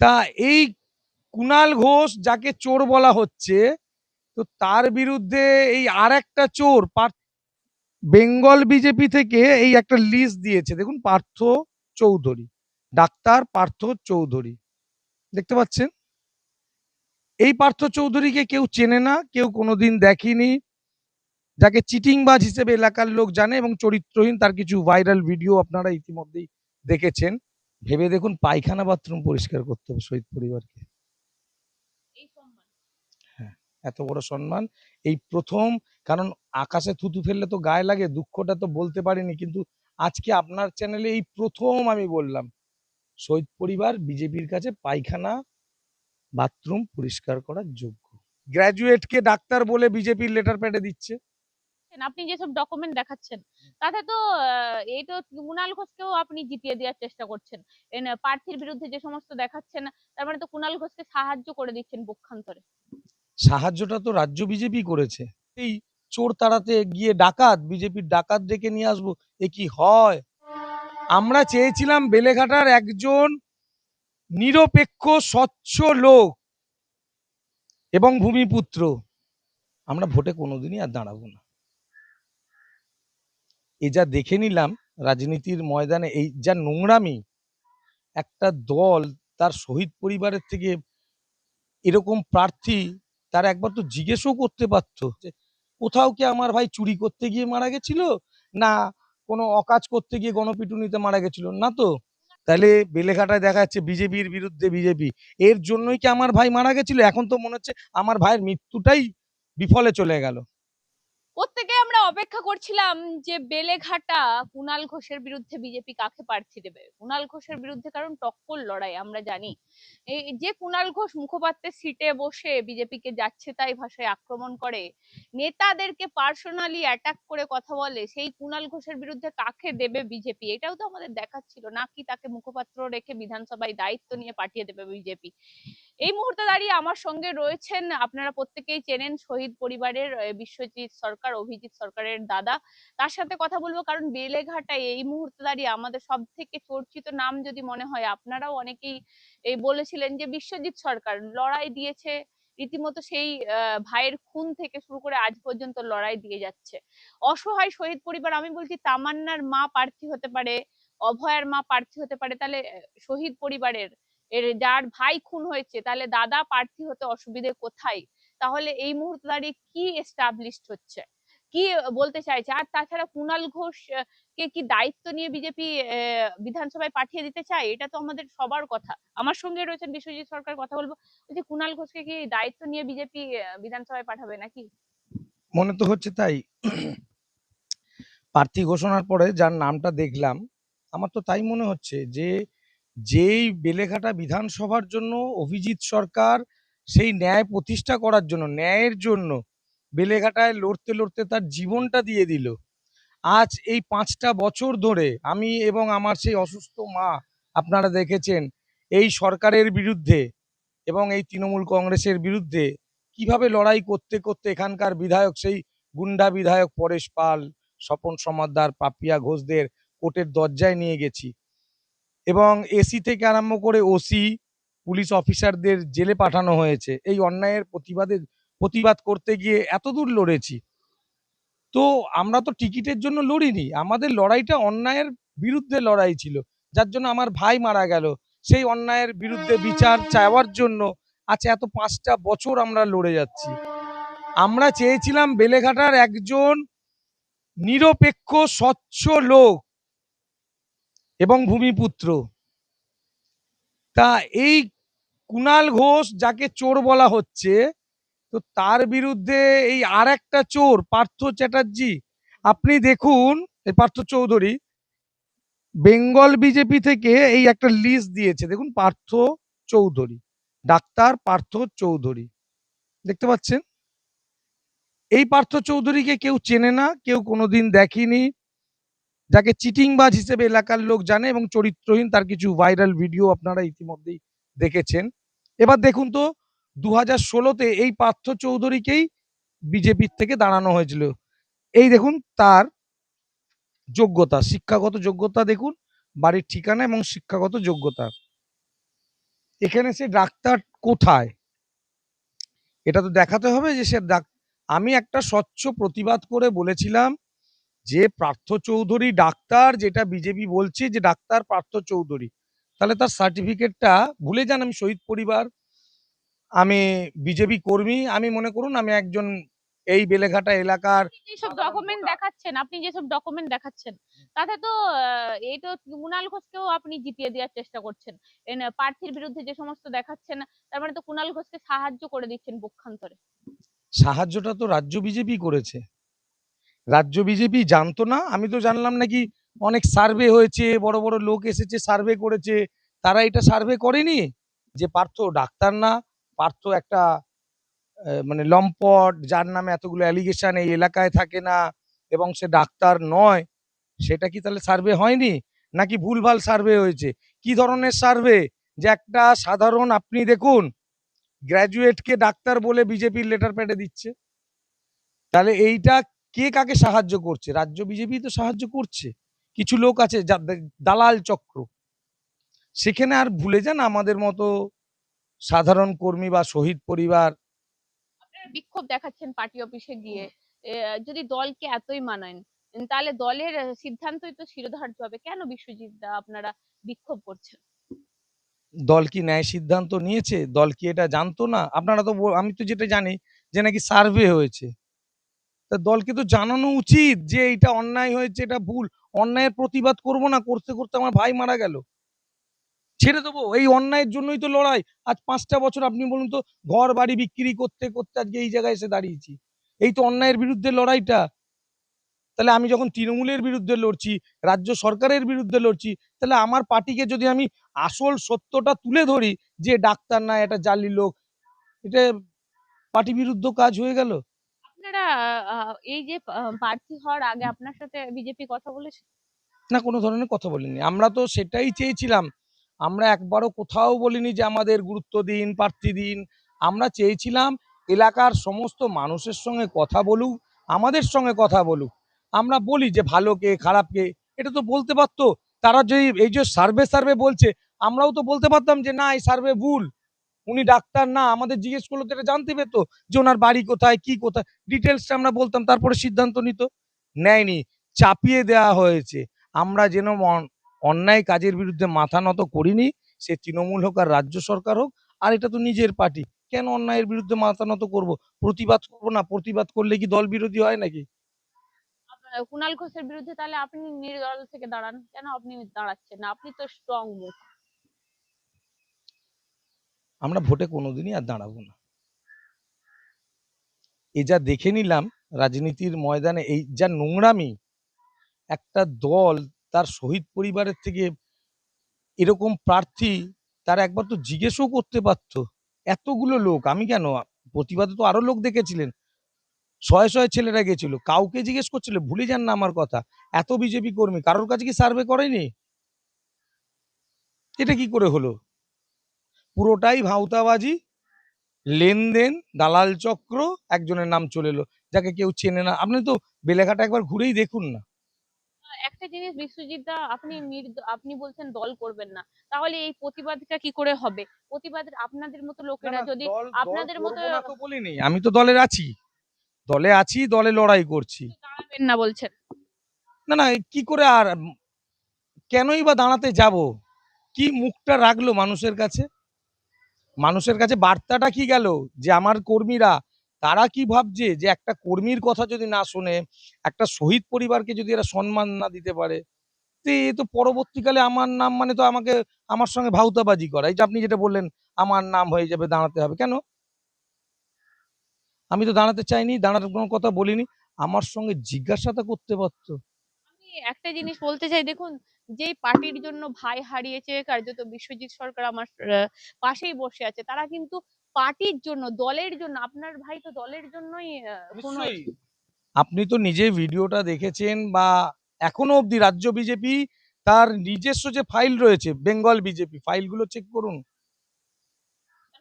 তা এই কুণাল ঘোষ যাকে চোর বলা হচ্ছে, তো তার বিরুদ্ধে এই আরেকটা চোর বেঙ্গল বিজেপি থেকে এই একটা লিস্ট দিয়েছে। দেখুন, পার্থ চৌধুরী, ডাক্তার পার্থ চৌধুরী, দেখতে পাচ্ছেন? এই পার্থ চৌধুরীকে কেউ চেনে না, কেউ কোনোদিন দেখেনি, যাকে চিটিংবাজ হিসেবে এলাকার লোক জানে এবং চরিত্রহীন। তার কিছু ভাইরাল ভিডিও আপনারা ইতিমধ্যেই দেখেছেন। ভেবে দেখুন, পায়খানা বাথরুম পরিষ্কার করতে হবে শহীদ পরিবারকে। হ্যাঁ, এত বড় সম্মান এই প্রথম। কারণ আকাশে থুতু ফেললে তো গায়ে লাগে, দুঃখটা তো বলতে পারিনি, কিন্তু আজকে আপনার চ্যানেলে এই প্রথম আমি বললাম শহীদ পরিবার বিজেপির কাছে পায়খানা বাথরুম পরিষ্কার করার যোগ্য। গ্র্যাজুয়েটকে ডাক্তার বলে বিজেপির লেটার প্যাডে দিচ্ছে। আপনি যেসব ডকুমেন্ট দেখাচ্ছেন তাতে তো এই তো কুণাল ঘোষকেও আপনি জিতিয়ে দেওয়ার চেষ্টা করছেন। প্রার্থীর বিরুদ্ধে যে সমস্ত দেখাচ্ছেন, তার মানে তো কুণাল ঘোষকে সাহায্য করে দিচ্ছেন পক্ষান্তরে। সাহায্যটা তো রাজ্য বিজেপি করেছে। এই চোর তাড়াতে গিয়ে ডাকাত, বিজেপির ডাকাত ডেকে নিয়ে আসবো, এ কি হয়? আমরা চেয়েছিলাম বেলেঘাটার একজন নিরপেক্ষ স্বচ্ছ লোক এবং ভূমিপুত্র। আমরা ভোটে কোনোদিনই আর দাঁড়াবো না। এ যা দেখে নিলাম রাজনীতির ময়দানে, এই যা নোংরামি, একটা দল তার শহীদ পরিবারের থেকে এরকম প্রার্থী, তার একবার তো জিজ্ঞেসও করতে পারতো যে কোথাও কি আমার ভাই চুরি করতে গিয়ে মারা গেছিল, না কোনো অকাজ করতে গিয়ে গণপিটুনিতে মারা গেছিল, না তো। তাহলে বেলেঘাটায় দেখা যাচ্ছে বিজেপির বিরুদ্ধে বিজেপি, এর জন্যই কি আমার ভাই মারা গেছিল? এখন তো মনে হচ্ছে আমার ভাইয়ের মৃত্যুটাই বিফলে চলে গেল। প্রত্যেকে আমরা অপেক্ষা করছিলাম যে বেলেঘাটা কুণাল ঘোষের বিরুদ্ধে বিজেপি কাকে প্রার্থী দেবে। কুণাল ঘোষের বিরুদ্ধে কারণ টক্কর লড়াই আমরা জানি। এই যে কুণাল ঘোষ মুখপাত্রের সিটে বসে বিজেপিকে যাচ্ছে তাই ভাষায় আক্রমণ করে, নেতাদেরকে পার্সোনালি অ্যাটাক করে কথা বলে, সেই কুণাল ঘোষের বিরুদ্ধে কাকে দেবে বিজেপি, এটাও তো আমাদের দেখার ছিল, নাকি তাকে মুখপাত্র রেখে বিধানসভায় দায়িত্ব নিয়ে পাঠিয়ে দেবে বিজেপি। এই মুহূর্তে দাঁড়িয়ে আমার সঙ্গে রয়েছেন, আপনারা প্রত্যেকেই চেনেন, শহীদ পরিবারের বিশ্বজিৎ সরকার, অভিজিৎ সরকারের দাদা। তার সাথে কথা বলবো, কারণ বেলেঘাটায় এই মুহূর্তে দাঁড়িয়ে আমাদের সব থেকে চর্চিত নাম যদি মনে হয়, আপনারাও অনেকেই এই বলেছিলেন যে বিশ্বজিৎ সরকার লড়াই দিয়েছে রীতিমতো, সেই ভাইয়ের খুন থেকে শুরু করে আজ পর্যন্ত লড়াই দিয়ে যাচ্ছে। অসহায় শহীদ পরিবার, আমি বলছি তামান্নার মা প্রার্থী হতে পারে, অভয়ার মা প্রার্থী হতে পারে, তাহলে শহীদ পরিবারের যার ভাই খুন হয়েছে, তাহলে দাদা প্রার্থী হতে অসুবিধে কোথায়? তাহলে এই মুহূর্তে দাঁড়িয়ে কি এস্টাবলিশড হচ্ছে, কি বলতে চাইছে? আর তাছাড়া কুণাল ঘোষ কে কি দায়িত্ব নিয়ে বিজেপি বিধানসভায় পাঠিয়ে দিতে চায়? এটা তো আমাদের সবার কথা। আমার সঙ্গে রয়েছেন বিশ্বজিৎ সরকার, কথা বলবো। যে কুণাল ঘোষকে কি দায়িত্ব নিয়ে বিজেপি বিধানসভায় পাঠাবে নাকি? মনে তো হচ্ছে তাই। প্রার্থী ঘোষণার পরে যার নামটা দেখলাম, আমার তো তাই মনে হচ্ছে যে যেই বেলেঘাটা বিধানসভার জন্য অভিজিৎ সরকার সেই ন্যায় প্রতিষ্ঠা করার জন্য, ন্যায়ের জন্য বেলেঘাটায় লড়তে লড়তে তার জীবনটা দিয়ে দিল, আজ এই 5টা বছর ধরে আমি এবং আমার সেই অসুস্থ মা, আপনারা দেখেছেন, এই সরকারের বিরুদ্ধে এবং এই তৃণমূল কংগ্রেসের বিরুদ্ধে কিভাবে লড়াই করতে করতে এখানকার বিধায়ক, সেই গুন্ডা বিধায়ক পরেশ পাল, স্বপন সমাদ্দার, পাপিয়া ঘোষদের কোর্টের দরজায় নিয়ে গেছি, এবং এসি থেকে আরম্ভ করে ওসি, পুলিশ অফিসারদের জেলে পাঠানো হয়েছে এই অন্যায়ের প্রতিবাদ করতে গিয়ে এতদূর লড়েছি। তো আমরা তো টিকিটের জন্য লড়িনি, আমাদের লড়াইটা অন্যায়ের বিরুদ্ধে লড়াই ছিল, যার জন্য আমার ভাই মারা গেল। সেই অন্যায়ের বিরুদ্ধে বিচার চাওয়ার জন্য আজ এত 5টা বছর আমরা লড়ে যাচ্ছি। আমরা চেয়েছিলাম বেলেঘাটার একজন নিরপেক্ষ স্বচ্ছ লোক এবং ভূমিপুত্র। তা এই কুণাল ঘোষ যাকে চোর বলা হচ্ছে, তো তার বিরুদ্ধে এই আরেকটা চোর পার্থ চ্যাটার্জি, আপনি দেখুন, এই পার্থ চৌধুরী বেঙ্গল বিজেপি থেকে এই একটা লিস্ট দিয়েছে। দেখুন, পার্থ চৌধুরী, ডাক্তার পার্থ চৌধুরী, দেখতে পাচ্ছেন? এই পার্থ চৌধুরীকে কেউ চেনে না, কেউ কোনোদিন দেখেনি, যাকে চিটিংবাজ হিসেবে এলাকার লোক জানে এবং চরিত্রহীন। তার কিছু ভাইরাল ভিডিও আপনারা ইতিমধ্যেই দেখেছেন। এবার দেখুন তো, 2016-তে এই পার্থ চৌধুরীকেই বিজেপির থেকে দাঁড়ানো হয়েছিল। এই দেখুন তার যোগ্যতা, শিক্ষাগত যোগ্যতা দেখুন, বাড়ির ঠিকানা এবং শিক্ষাগত যোগ্যতা। এখানে সে ডাক্তার কোথায়? এটা তো দেখাতে হবে যে সে আমি একটা স্বচ্ছ প্রতিবাদ করে বলেছিলাম যে পার্থ চৌধুরী ডাক্তার, যেটা বিজেপি বলছে যে ডাক্তার পার্থ চৌধুরী। তাহলে তার সার্টিফিকেটটা ভুলে যান আমি শহীদ পরিবার, আমি বিজেপি কর্মী, আমি মনে করুন আমি একজন এই বেলেঘাটা এলাকার যেসব সাধারণ ডকুমেন্ট ভোটার। দেখাচ্ছেন, আপনি যেসব ডকুমেন্ট দেখাচ্ছেন, তাতে তো এই তো কুণাল ঘোষকেও আপনি জিতিয়ে দেওয়ার চেষ্টা করছেন। প্রার্থীর বিরুদ্ধে যে সমস্ত দেখাচ্ছেন, তার মানে তো কুণাল ঘোষকে সাহায্য করে দিচ্ছেন পক্ষান্তরে। সাহায্যটা তো রাজ্য বিজেপি করেছে। রাজ্য বিজেপি জানতো না, আমি তো জানলাম নাকি অনেক সার্ভে হয়েছে, বড় বড় লোক এসেছে সার্ভে করেছে। তারা এটা সার্ভে করেনি যে পার্থ ডাক্তার না, পার্থ একটা মানে লম্পট, যার নামে এতগুলো অ্যালিগেশন এই এলাকায় থাকে না এবং সে ডাক্তার নয়। সেটা কি তাহলে সার্ভে হয়নি, নাকি ভুলভাল সার্ভে হয়েছে? কি ধরনের সার্ভে? যে একটা সাধারণ, আপনি দেখুন, গ্র্যাজুয়েটকে ডাক্তার বলে বিজেপির লেটার প্যাডে দিচ্ছে। তাহলে এইটা কে কাকে সাহায্য করছে? রাজ্য বিজেপি তো সাহায্য করছে। কিছু লোক আছে দালাল চক্র। সেখানে আর ভুলে যান আমাদের মতো সাধারণ কর্মী বা শহীদ পরিবার। আপনারা বিক্ষোভ দেখাচ্ছেন পার্টি অফিসে গিয়ে। যদি দলকে এতই মানেন, তাহলে দলের সিদ্ধান্তই তো শিরোধার্য হবে। কেন বিশ্বজিৎ দা আপনারা বিক্ষোভ করছেন? দল কি ন্যায় সিদ্ধান্ত নিয়েছে? দল কি এটা জানতো না? আপনারা তো আমি তো যেটা জানি যে নাকি সার্ভে হয়েছে। তা দলকে তো জানানো উচিত যে এটা অন্যায় হয়েছে, এটা ভুল। অন্যায়ের প্রতিবাদ করব না, করতে করতে আমার ভাই মারা গেল, ছেড়ে দেবো? এই অন্যায়ের জন্যই তো লড়াই। আজ ৫টা বছর আপনি বলুন তো, ঘর বাড়ি বিক্রি করতে করতে আজকে এই জায়গায় এসে দাঁড়িয়েছি। এই তো অন্যায়ের বিরুদ্ধে লড়াইটা। তাহলে আমি যখন তৃণমূলের বিরুদ্ধে লড়ছি, রাজ্য সরকারের বিরুদ্ধে লড়ছি, তাহলে আমার পার্টিকে যদি আমি আসল সত্যটা তুলে ধরি যে ডাক্তার না, এটা জালি লোক, এটা পার্টি বিরুদ্ধ কাজ হয়ে গেল। আপনারা এই যে প্রার্থী হওয়ার আগে আপনার সাথে বিজেপি কথা বলেছে? না, কোনো ধরনের কথা বলিনি। আমরা তো সেটাই চেয়েছিলাম। আমরা একবারও কোথাও বলিনি যে আমাদের গুরুত্ব দিন, প্রার্থী দিন। আমরা চেয়েছিলাম এলাকার সমস্ত মানুষের সঙ্গে কথা বলুক, আমাদের সঙ্গে কথা বলুক। আমরা বলি যে ভালো কে, খারাপ কে, এটা তো বলতে পারতো। তারা যে এই যে সার্ভে বলছে, আমরাও তো বলতে পারতাম যে না, এই সার্ভে ভুল। উনি ডাক্তার না, আমাদের জিজ্ঞেস করলে তো এটা জানতে পেতো যে ওনার বাড়ি কোথায়, কি কোথায়, ডিটেলসটা আমরা বলতাম, তারপরে সিদ্ধান্ত নিত। নেয়নি, চাপিয়ে দেওয়া হয়েছে। আমরা যেন অন্যায় কাজের বিরুদ্ধে মাথা নত করিনি, সে তৃণমূল হোক আর রাজ্য সরকার হোক। আর এটা তো নিজের পার্টি, কেন অন্যায়ের বিরুদ্ধে মাথা নত করব? প্রতিবাদ করব না? প্রতিবাদ করলে কি দল বিরোধী হয় নাকি? কুণাল ঘোষের বিরুদ্ধে তাহলে আপনি নির্দল থেকে দাঁড়ান, কেন আপনি দাঁড়াচ্ছেন না? আপনি তো স্ট্রং মুখ। আমরা ভোটে কোনোদিনই আর দাঁড়াবো না। এ যা দেখে নিলাম রাজনীতির ময়দানে, এই যা নোংরামি, একটা দল তার শহীদ পরিবারের থেকে এরকম প্রার্থী, তারা একবার তো জিজ্ঞেসও করতে পারতো। এতগুলো লোক, আমি কেন, প্রতিবাদে তো আরো লোক দেখেছিলেন, শয়ে শয়ে ছেলেরা গেছিল, কাউকে জিজ্ঞেস করছিল? ভুলে যান না আমার কথা। এত বিজেপি কর্মী, কারোর কাছে কি সার্ভে করেনি? এটা কি করে হলো? পুরোটাই ভাঁওতাবাজি, লেনদেন, দালাল চক্র। একজনের নাম চলে এলো যাকে কেউ চেনে না। আপনি তো বেলেঘাটা একবার ঘুরেই দেখুন না। একটা জিনিস বিশ্বজিৎ দা, আপনি বলছেন দল করবেন না, তাহলে এই প্রতিবাদটা কি করে হবে? প্রতিবাদ আপনাদের মতো না লোকেরা না, যদি দল দল আপনাদের মতো করবো না তো বলিনি, আমি তো দলের আছি, দলে আছি, দলে লড়াই করছি। দাঁড়াবেন না বলছেন। না না, কি করে আর, কেনই বা দাঁড়াতে যাব? কি মুখটা রাখলো মানুষের কাছে? মানুষের কাছে বার্তাটা কি গেল? যে আমার কর্মীরা, তারা কি ভাবছে যে একটা কর্মীর কথা যদি না শোনে, একটা শহীদ পরিবারকে যদি এরা সম্মান না দিতে পারে, তো এ তো পরবর্তীকালে আমার নাম মানে তো আমাকে, আমার সঙ্গে ভাউতাবাজি করা। এই যে আপনি যেটা বললেন, আমার নাম হয়ে যাবে, দাঁড়াতে হবে কেন? আমি তো দাঁড়াতে চাইনি, দাঁড়ানোর কোনো কথা বলিনি। আমার সঙ্গে জিজ্ঞাসাটা করতে পারতো। আমি একটা জিনিস বলতে চাই, দেখুন, যেই পার্টির জন্য ভাই হারিয়েছে কার্যত বিশ্বজিৎ সরকার আমার পাশেই বসে আছে, তারা কিন্তু পার্টির জন্য, দলের জন্য, আপনার ভাই তো দলের জন্যই খুন নিশ্চয়ই। হয়েছে। আপনি তো নিজে ভিডিওটা দেখেছেন, বা এখনো অবধি রাজ্য বিজেপি তার নিজস্ব যে ফাইল রয়েছে, বেঙ্গল বিজেপি ফাইলগুলো চেক করুন।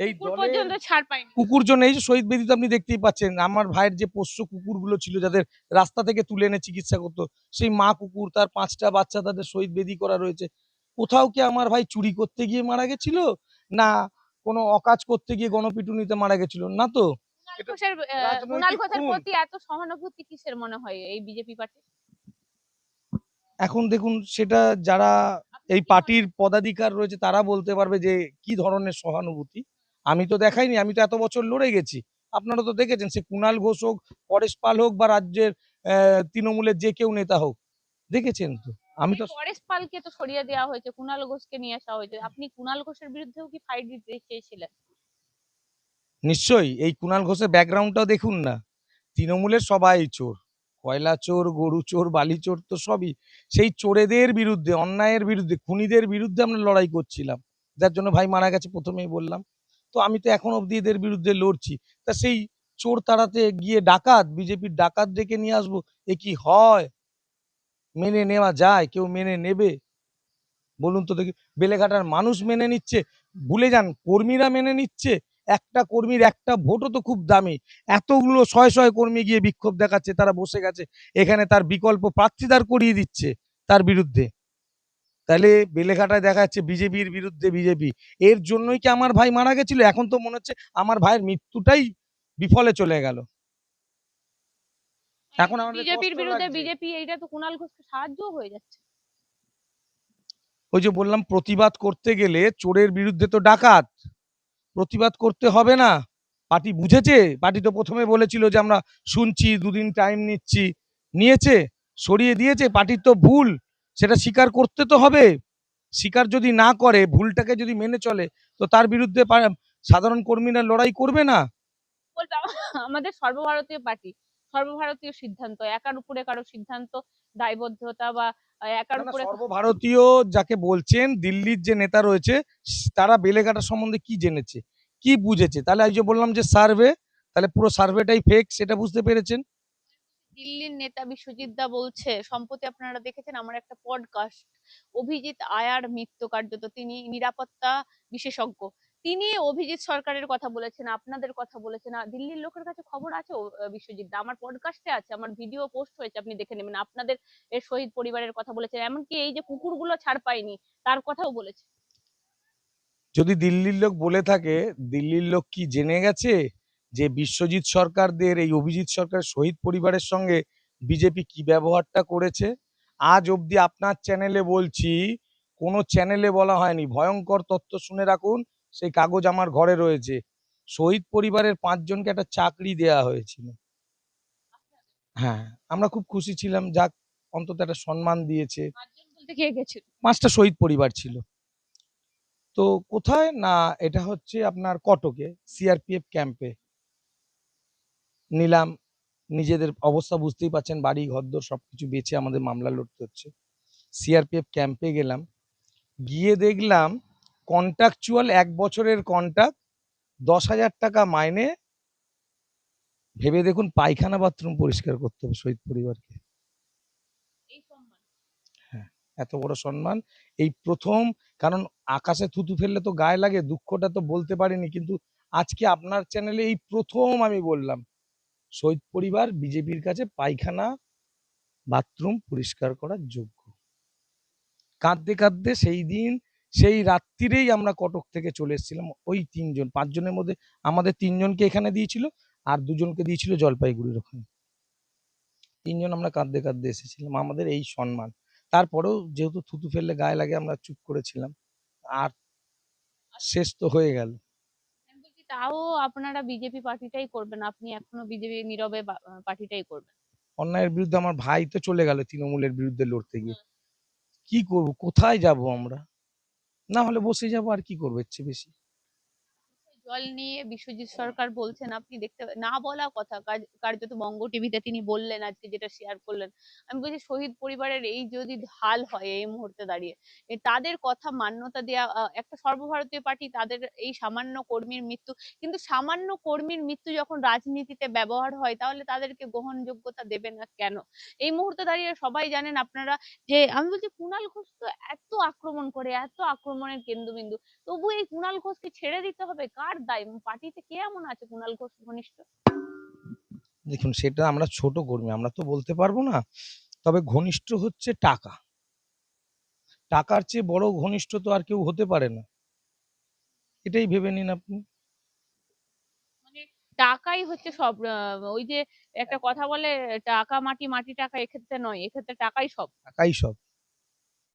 এই কুকুর দলের পর্যন্ত ছাড় পায়নি। কুকুর জন্য, এই যে শহীদ বেদিতে আপনি দেখতেই পাচ্ছেন, আমার ভাইয়ের যে পোষ্য কুকুরগুলো ছিল, যাদের রাস্তা থেকে তুলে এনে চিকিৎসা করতো, সেই মা কুকুর, তার 5টা বাচ্চা, তাদের শহীদ বেদি করা রয়েছে। কোথাও কি আমার ভাই চুরি করতে গিয়ে মারা গেছিল, না কোনো অকাজ করতে গিয়ে গণপিটুনিতে মারা গেছিল, না তো। কুণাল এটা ঘোষের কুণাল রাজনৈতিক ঘোষের খুন। প্রতি এত সহানুভূতি কিসের মনে হয় এই বিজেপি পার্টি? এখন দেখুন সেটা যারা আপনার এই কি মনে পার্টির হয়? পদাধিকার রয়েছে তারা বলতে পারবে যে কি ধরনের সহানুভূতি। আমি তো দেখাইনি, আমি তো এত বছর লড়ে গেছি। আপনারা তো দেখেছেন, সে কুণাল ঘোষ হোক, পরেশ পাল হোক, বা রাজ্যের তৃণমূলের যে কেউ নেতা হোক, দেখেছেন তো। আমি এই তো পরেশ পালকে তো সরিয়ে দেওয়া হয়েছে, কুণাল ঘোষকে নিয়ে আসা হয়েছে। আপনি কুণাল ঘোষের বিরুদ্ধেও কি ফাইট দিতে চেয়েছিলেন? নিশ্চয়ই এই কুণাল ঘোষের ব্যাকগ্রাউন্ডটাও দেখুন না। তৃণমূলের সবাই চোর, কয়লা চোর, গরু চোর, বালি চোর, তো সবই। সেই চোরেদের বিরুদ্ধে, অন্যায়ের বিরুদ্ধে, খুনিদের বিরুদ্ধে আমরা লড়াই করছিলাম, যার জন্য ভাই মারা গেছে, প্রথমেই বললাম। তো আমি তো এখন অব্দি এদের বিরুদ্ধে লড়ছি। তা সেই চোর তাড়াতে গিয়ে ডাকাত, বিজেপির ডাকাত ডেকে নিয়ে আসবো, এ কি হয়? মেনে নেওয়া যায়? কেউ মেনে নেবে বলুন তো দেখি? বেলেঘাটার মানুষ মেনে নিচ্ছে? ভুলে যান, কর্মীরা মেনে নিচ্ছে। একটা কর্মীর একটা ভোটও তো খুব দামি। এতগুলো শয়ে শয়ে কর্মী গিয়ে বিক্ষোভ দেখাচ্ছে, তারা বসে গেছে এখানে, তার বিকল্প প্রার্থী দাঁড় করিয়ে দিচ্ছে তার বিরুদ্ধে। তাহলে বেলেঘাটায় দেখা যাচ্ছে বিজেপির বিরুদ্ধে বিজেপি। এর জন্যই কি আমার ভাই মারা গেছিল? এখন তো মনে হচ্ছে আমার ভাইয়ের মৃত্যুটাই বিফলে চলে গেল। এই এখন যে আমাদের বিজেপির কষ্ট বিরুদ্ধে লাগছে। বিজেপি, এইটা তো কুণাল ঘোষকে সাহায্য হয়ে যাচ্ছে। ওই যে বললাম, প্রতিবাদ করতে গেলে চোরের বিরুদ্ধে তো ডাকাত, প্রতিবাদ করতে হবে না। পার্টি বুঝেছে? পার্টি তো প্রথমে বলেছিল যে আমরা শুনছি, দুদিন টাইম নিচ্ছি, নিয়েছে, সরিয়ে দিয়েছে। পার্টির তো ভুল, সেটা স্বীকার করতে তো হবে। স্বীকার যদি না করে, ভুলটাকে যদি মেনে চলে, তো তার বিরুদ্ধে সাধারণ কর্মীরা লড়াই করবে না। বলবে আমাদের সর্বভারতীয় পার্টি, সর্বভারতীয় সিদ্ধান্ত, একার উপরে কারো সিদ্ধান্ত দায়বদ্ধতা বা একার না না, উপরে সর্বভারতীয় যাকে বলছেন, দিল্লির যে নেতা রয়েছে, তারা বেলেঘাটা সম্বন্ধে কি জেনেছে, কি বুঝেছে? তাহলে এই যে বললাম যে সার্ভে, তাহলে পুরো সার্ভেটাই ফেক, সেটা বুঝতে পেরেছেন। দিল্লির নেতা বিশ্বজিৎ দা বলছে, সম্প্রতি আপনারা দেখেছেন আমার একটা পডকাস্ট, অভিজিৎ আয়ার মৃত্যু কার্যত, তিনি নিরাপত্তা বিশেষজ্ঞ, তিনি অভিজিৎ সরকারের কথা বলেছেন, আপনাদের কথা বলেছেন। দিল্লির লোকের কাছে খবর আছে বিশ্বজিৎ দা, আমার পডকাস্টে আছে, আমার ভিডিও পোস্ট হয়েছে, আপনি দেখে নেবেন। আপনাদের এর শহীদ পরিবারের কথা বলেছেন, এমনকি এই যে কুকুরগুলো ছাড় পায়নি তার কথাও বলেছে। যদি দিল্লির লোক বলে থাকে, দিল্লির লোক কি জেনে গেছে যে বিশ্বজিৎ সরকারদের, এই অভিজিৎ সরকার শহীদ পরিবারের সঙ্গে বিজেপি কি ব্যবহারটা করেছে? আজ অবধি আপনার চ্যানেলে বলছি, কোনো চ্যানেলে বলা হয়নি। ভয়ঙ্কর তথ্য শুনে রাখুন, সেই কাগজ আমার ঘরে রয়েছে। শহীদ পরিবারের ৫ জনকে একটা চাকরি দেয়া হয়েছিল। হ্যাঁ, আমরা খুব খুশি ছিলাম, যাক অন্তত একটা সম্মান দিয়েছে। পাঁচজন বলতে কে গেছিল? ৫টা শহীদ পরিবার ছিল। তো কোথায় না, এটা হচ্ছে আপনার কটকে সিআরপিএফ ক্যাম্পে নিলাম। নিজেদের অবস্থা বুঝতেই পারছেন, বাড়ি ঘরদোর সবকিছু বেচে আমাদের মামলা লড়তে হচ্ছে। সিআরপিএফ ক্যাম্পে গেলাম, গিয়ে দেখলাম কন্ট্রাকচুয়াল ১ বছরের কন্ট্রাক্ট, ১০,০০০ টাকা মাইনে। ভেবে দেখুন, পায়খানা বাথরুম পরিষ্কার করতে হবে শহীদ পরিবারকে। এই সম্মান। হ্যাঁ, এত বড় সম্মান এই প্রথম। কারণ আকাশে থুতু ফেললে তো গায়ে লাগে, দুঃখটা তো বলতে পারিনি, কিন্তু আজকে আপনার চ্যানেলে এই প্রথম আমি বললাম, শহীদ পরিবার বিজেপির কাছে পায়খানা বাথরুম পরিষ্কার করার যোগ্য। কাঁদতে কাঁদতে সেই দিন, সেই রাত্রিরেই আমরা কটক থেকে চলে এসেছিলাম। ওই ৩ জন, ৫ জনের মধ্যে আমাদের ৩ জনকে এখানে দিয়েছিল, আর ২ জনকে দিয়েছিল জলপাইগুড়ির ওখানে। ৩ জন আমরা কাঁদতে কাঁদতে এসেছিলাম, আমাদের এই সম্মান। তারপরেও যেহেতু থুতু ফেললে গায়ে লাগে, আমরা চুপ করেছিলাম। আর শেষ তো হয়ে গেল। আমি বলছি তাও আপনারা বিজেপি পার্টিটাই করবেন, আপনি এখনো বিজেপি নীরবে পার্টিটাই করবেন। অন্যায়ের বিরুদ্ধে আমার ভাই তো চলে গেল তৃণমূলের বিরুদ্ধে লড়তে গিয়ে। কি করব? কোথায় যাব আমরা? না হলে বসে যাবো, আর কি করবো এর চেয়ে বেশি? জল নিয়ে বিশ্বজিৎ সরকার বলছেন, আপনি দেখতে না বলা কথা কার্যত বঙ্গ টিভিতে তিনি বললেন আজকে, যেটা শেয়ার করলেন। আমি বলছি শহীদ পরিবারের এই যদি হাল হয় এই মুহূর্তে দাঁড়িয়ে, তাদের কথা মান্যতা দেয়া, একটা সর্বভারতীয় পার্টি, তাদের এই সামান্য কর্মীর মৃত্যু, কিন্তু সামান্য কর্মীর মৃত্যু যখন রাজনীতিতে ব্যবহার হয় তাহলে তাদেরকে গ্রহণযোগ্যতা দেবে না কেন? এই মুহূর্তে দাঁড়িয়ে সবাই জানেন আপনারা যে, আমি বলছি কুণাল ঘোষ তো এত আক্রমণ করে, এত আক্রমণের কেন্দ্রবিন্দু, তবু এই কুণাল ঘোষকে ছেড়ে দিতে হবে? কার দায়? পার্টিতে কে এমন আছে কুণাল ঘোষ ঘনিষ্ঠ? দেখুন, সেটা আমরা ছোট কর্মী, আমরা তো বলতে পারবো না। তবে ঘনিষ্ঠ হচ্ছে টাকা। টাকার চেয়ে বড় ঘনিষ্ঠ তো আর কেউ হতে পারে না। এটাই ভেবে নিন আপনি। মানে টাকাই হচ্ছে সব। ওই যে একটা কথা বলে, টাকা মাটি, মাটি টাকা, এক্ষেত্রে নয়, এক্ষেত্রে টাকাই সব। টাকাই সব।